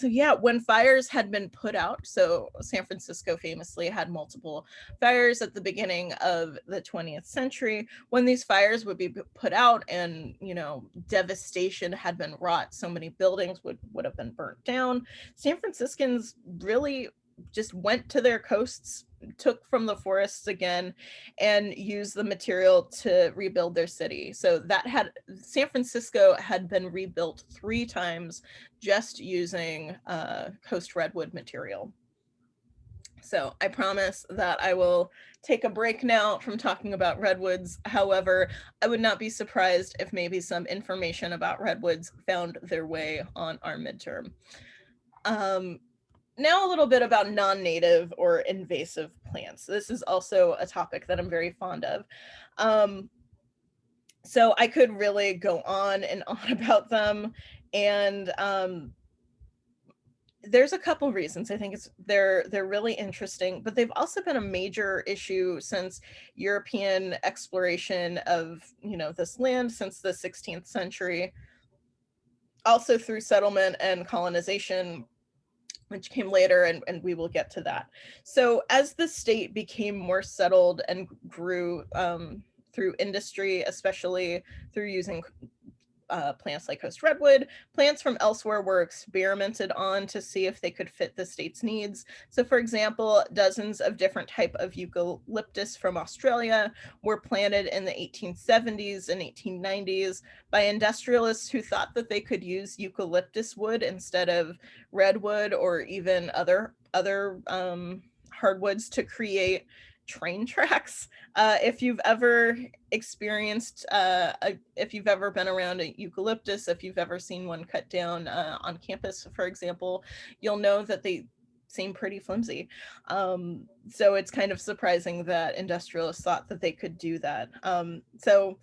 yeah, when fires had been put out, so San Francisco famously had multiple fires at the beginning of the 20th century. When these fires would be put out and, you know, devastation had been wrought, so many buildings would have been burnt down, San Franciscans really just went to their coasts, took from the forests again, and used the material to rebuild their city. So that had San Francisco had been rebuilt 3 times just using coast redwood material. So I promise that I will take a break now from talking about redwoods. However, I would not be surprised if maybe some information about redwoods found their way on our midterm. Now a little bit about non-native or invasive plants. This is also a topic that I'm very fond of. So I could really go on and on about them, and there's a couple reasons. I think they're really interesting, but they've also been a major issue since European exploration of, you know, this land since the 16th century, also through settlement and colonization, which came later, and we will get to that. So as the state became more settled and grew through industry, especially through using plants like coast redwood, plants from elsewhere were experimented on to see if they could fit the state's needs. So for example, dozens of different type of eucalyptus from Australia were planted in the 1870s and 1890s by industrialists who thought that they could use eucalyptus wood instead of redwood or even other hardwoods to create train tracks. If you've ever experienced, if you've ever been around a eucalyptus, if you've ever seen one cut down on campus, for example, you'll know that they seem pretty flimsy. So it's kind of surprising that industrialists thought that they could do that. So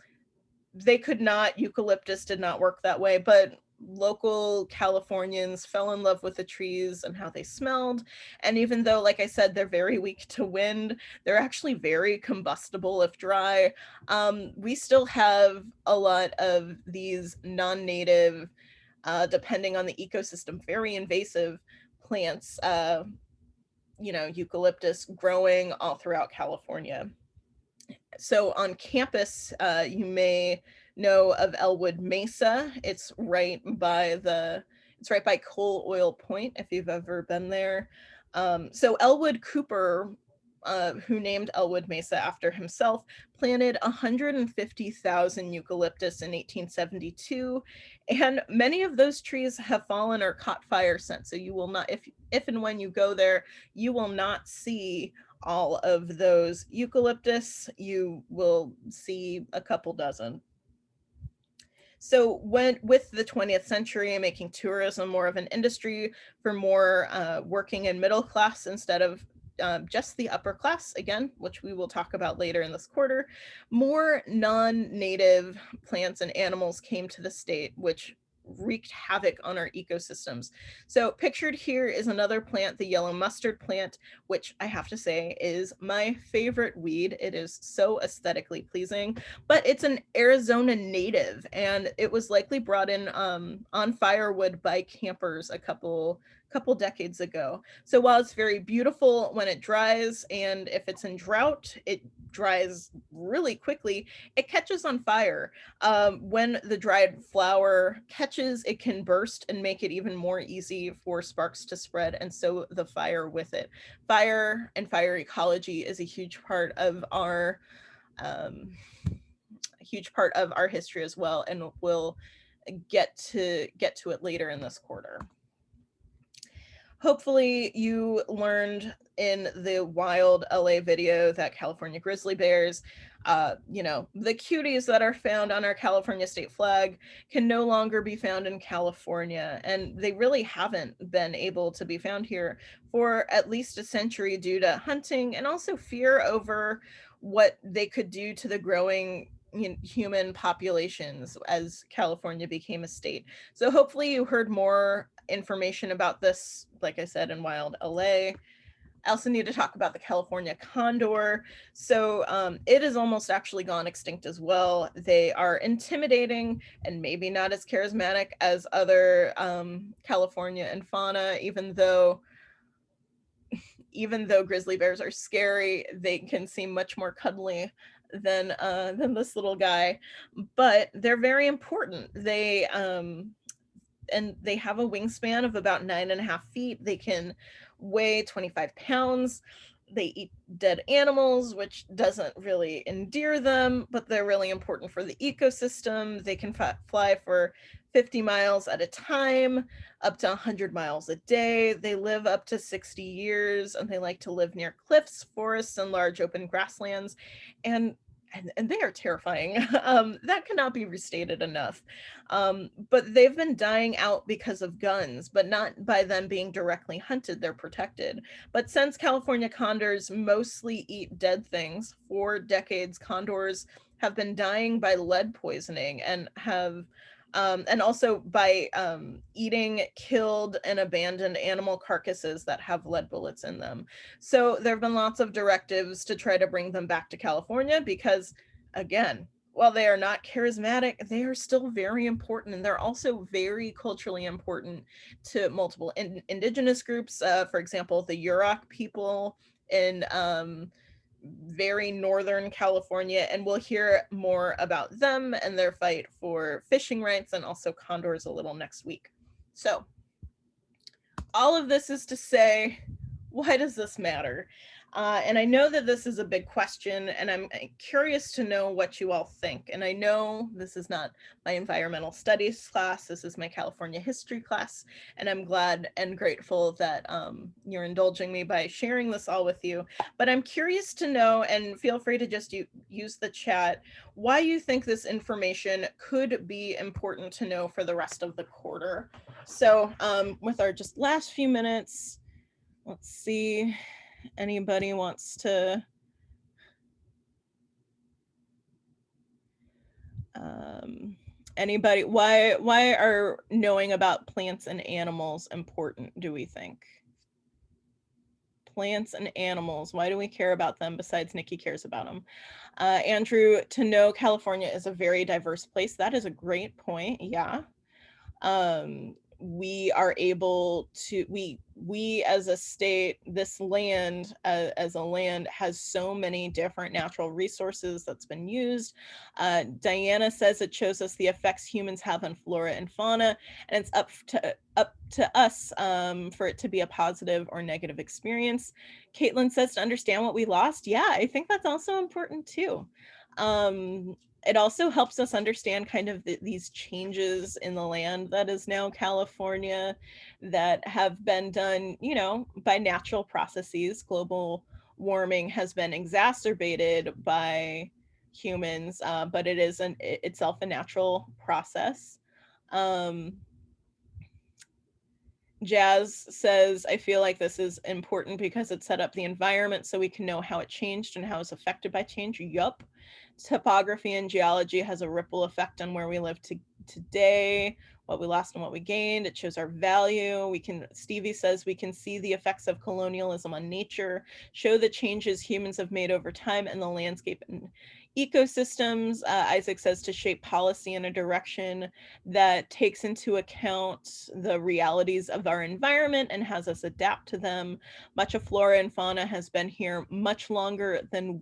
they could not, eucalyptus did not work that way, but local Californians fell in love with the trees and how they smelled. And even though, like I said, they're very weak to wind, they're actually very combustible if dry. We still have a lot of these non-native, depending on the ecosystem, very invasive plants, you know, eucalyptus growing all throughout California. So on campus, you may know of Elwood Mesa. It's right by Coal Oil Point, if you've ever been there. So Elwood Cooper, who named Elwood Mesa after himself, planted 150,000 eucalyptus in 1872, and many of those trees have fallen or caught fire since. So you will not, if and when you go there, you will not see all of those eucalyptus. You will see a couple dozen. So with the 20th century making tourism more of an industry for more working and middle class instead of just the upper class, again, which we will talk about later in this quarter, more non-native plants and animals came to the state, which wreaked havoc on our ecosystems. So pictured here is another plant, the yellow mustard plant, which I have to say is my favorite weed. It is so aesthetically pleasing, but it's an Arizona native, and it was likely brought in on firewood by campers a couple decades ago. So while it's very beautiful when it dries, and if it's in drought, it dries really quickly, it catches on fire. When the dried flower catches, it can burst and make it even more easy for sparks to spread, and so the fire with it. Fire and fire ecology is a huge part of our history as well, and we'll get to it later in this quarter. Hopefully you learned in the wild LA video that California grizzly bears, you know, the cuties that are found on our California state flag can no longer be found in California. And they really haven't been able to be found here for at least a century due to hunting and also fear over what they could do to the growing human populations as California became a state. So hopefully you heard more information about this, like I said, in Wild LA. I also need to talk about the California condor. So it is almost actually gone extinct as well. They are intimidating and maybe not as charismatic as other California and fauna, even though grizzly bears are scary, they can seem much more cuddly than this little guy. But they're very important. They have a wingspan of about 9.5 feet. They can weigh 25 pounds. They eat dead animals, which doesn't really endear them, but they're really important for the ecosystem. They can fly for 50 miles at a time, up to 100 miles a day. They live up to 60 years, and they like to live near cliffs, forests, and large open grasslands. And and they are terrifying. That cannot be restated enough. But they've been dying out because of guns, but not by them being directly hunted. They're protected. But since California condors mostly eat dead things, for decades, condors have been dying by lead poisoning and also by eating killed and abandoned animal carcasses that have lead bullets in them. So there have been lots of directives to try to bring them back to California because, again, while they are not charismatic, they are still very important, and they're also very culturally important to multiple indigenous groups. For example, the Yurok people in very northern California, and we'll hear more about them and their fight for fishing rights and also condors a little next week. So, all of this is to say, why does this matter? And I know that this is a big question, and I'm curious to know what you all think. And I know this is not my environmental studies class, this is my California history class, and I'm glad and grateful that you're indulging me by sharing this all with you. But I'm curious to know, and feel free to just use the chat, why you think this information could be important to know for the rest of the quarter. So with our just last few minutes, let's see, anybody wants to anybody, why are knowing about plants and animals important, do we think? Plants and animals, why do we care about them besides Nikki cares about them? Andrew, to know California is a very diverse place. That is a great point. Yeah. We are able to, we as a state, this land as a land has so many different natural resources that's been used. Diana says it shows us the effects humans have on flora and fauna, and it's up to us for it to be a positive or negative experience. Caitlin says to understand what we lost. Yeah, I think that's also important too. It also helps us understand kind of these changes in the land that is now California that have been done, by natural processes. Global warming has been exacerbated by humans, but it is itself a natural process. Jazz says, I feel like this is important because it set up the environment so we can know how it changed and how it's affected by change. Yup. Topography and geology has a ripple effect on where we live today, what we lost and what we gained. It shows our value. Stevie says we can see the effects of colonialism on nature, show the changes humans have made over time and the landscape and ecosystems. Isaac says to shape policy in a direction that takes into account the realities of our environment and has us adapt to them. Much of flora and fauna has been here much longer than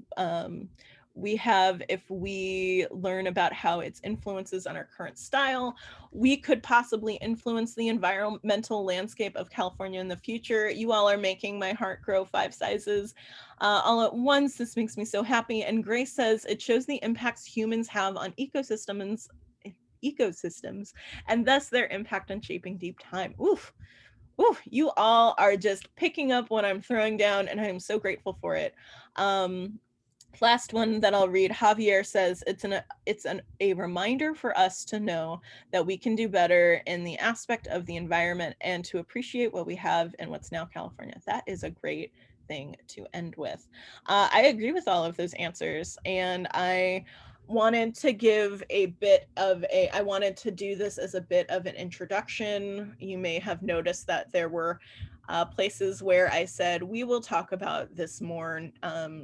we have. If we learn about how its influences on our current style, we could possibly influence the environmental landscape of California in the future. You all are making my heart grow 5 sizes all at once. This makes me so happy. And Grace says it shows the impacts humans have on ecosystems and thus their impact on shaping deep time. Oof. Ooh, you all are just picking up what I'm throwing down, and I'm so grateful for it. Last one that I'll read, Javier says, it's a reminder for us to know that we can do better in the aspect of the environment and to appreciate what we have in what's now California. That is a great thing to end with. I agree with all of those answers, and I wanted to give a bit of I wanted to do this as a bit of an introduction. You may have noticed that there were places where I said, we will talk about this more,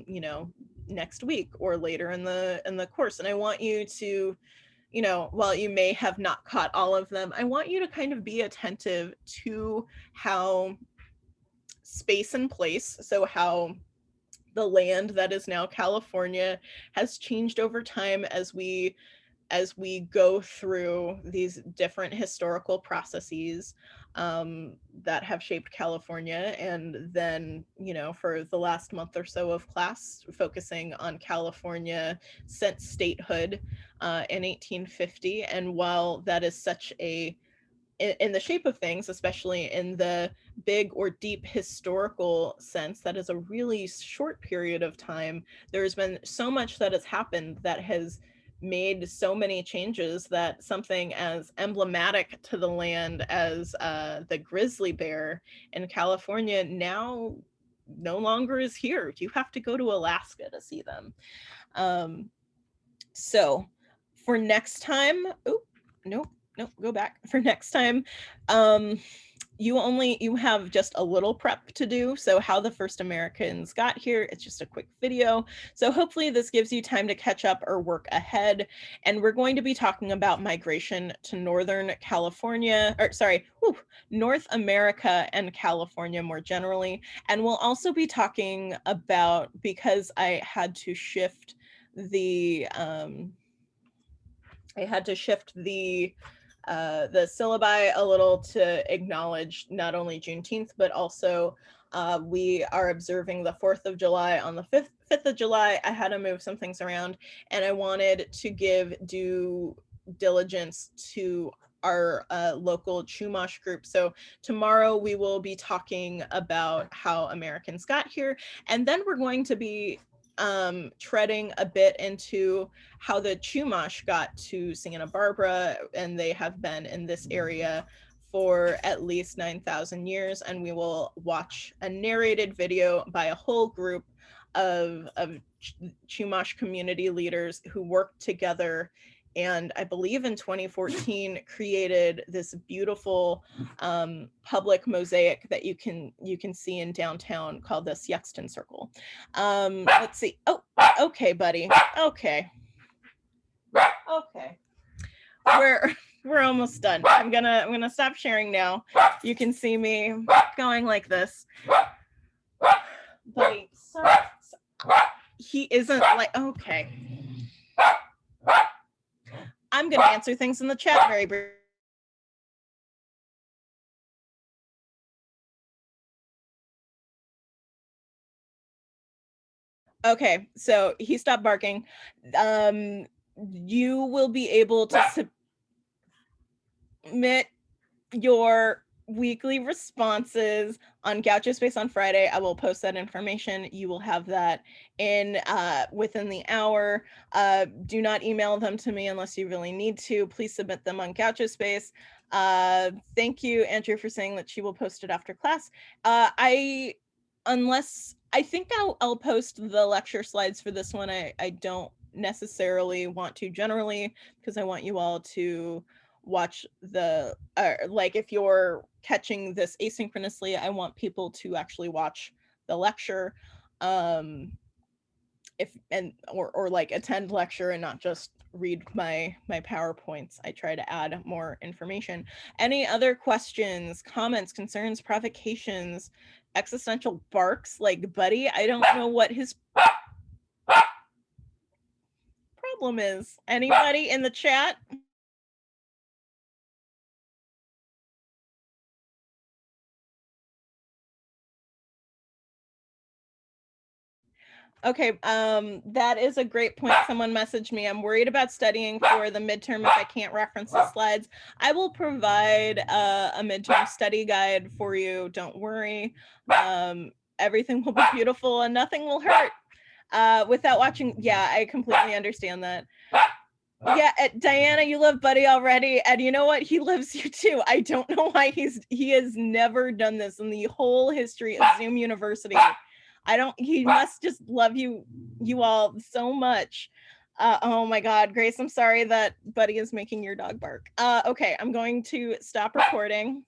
you know, next week or later in the course. And I want you to, you know, while you may have not caught all of them, I want you to kind of be attentive to how space and place, so how the land that is now California has changed over time as we go through these different historical processes that have shaped California. And then, you know, for the last month or so of class, focusing on California since statehood in 1850. And while that is such a in the shape of things, especially in the big or deep historical sense, that is a really short period of time. There's been so much that has happened that has made so many changes that something as emblematic to the land as the grizzly bear in California now no longer is here. You have to go to Alaska to see them. So for next time, nope, go back. For next time, you have just a little prep to do. So how the first Americans got here, it's just a quick video. So hopefully this gives you time to catch up or work ahead. And we're going to be talking about migration to Northern California, or sorry, North America and California more generally. And we'll also be talking about, because I had to shift the syllabi a little to acknowledge not only Juneteenth, but also we are observing the 4th of July on the 5th of July. I had to move some things around, and I wanted to give due diligence to our local Chumash group. So tomorrow we will be talking about how Americans got here, and then we're going to be treading a bit into how the Chumash got to Santa Barbara, and they have been in this area for at least 9,000 years. And we will watch a narrated video by a whole group of Chumash community leaders who worked together, and I believe in 2014 created this beautiful public mosaic that you can see in downtown called the Sexton Circle. Let's see. Oh, okay, buddy. Okay. We're almost done. I'm gonna stop sharing now. You can see me going like this. Buddy, so he isn't like, okay. I'm gonna answer things in the chat very briefly. Okay, so he stopped barking. You will be able to submit your weekly responses on Gaucho Space on Friday. I will post that information. You will have that in within the hour. Do not email them to me unless you really need to. Please submit them on Gaucho Space. Thank you, Andrew, for saying that she will post it after class. I think I'll post the lecture slides for this one. I don't necessarily want to generally, because I want you all to watch the like, if you're catching this asynchronously, I want people to actually watch the lecture or like attend lecture and not just read my PowerPoints. I try to add more information. Any other questions, comments, concerns, provocations, existential barks like Buddy? I don't know what his problem is. Anybody in the chat? Okay, that is a great point. Someone messaged me. I'm worried about studying for the midterm if I can't reference the slides. I will provide a midterm study guide for you. Don't worry. Everything will be beautiful and nothing will hurt without watching. Yeah, I completely understand that. Yeah, Diana, you love Buddy already, and you know what? He loves you too. I don't know why he has never done this in the whole history of Zoom University. He must just love you all so much. Oh my God, Grace, I'm sorry that Buddy is making your dog bark. Okay, I'm going to stop recording.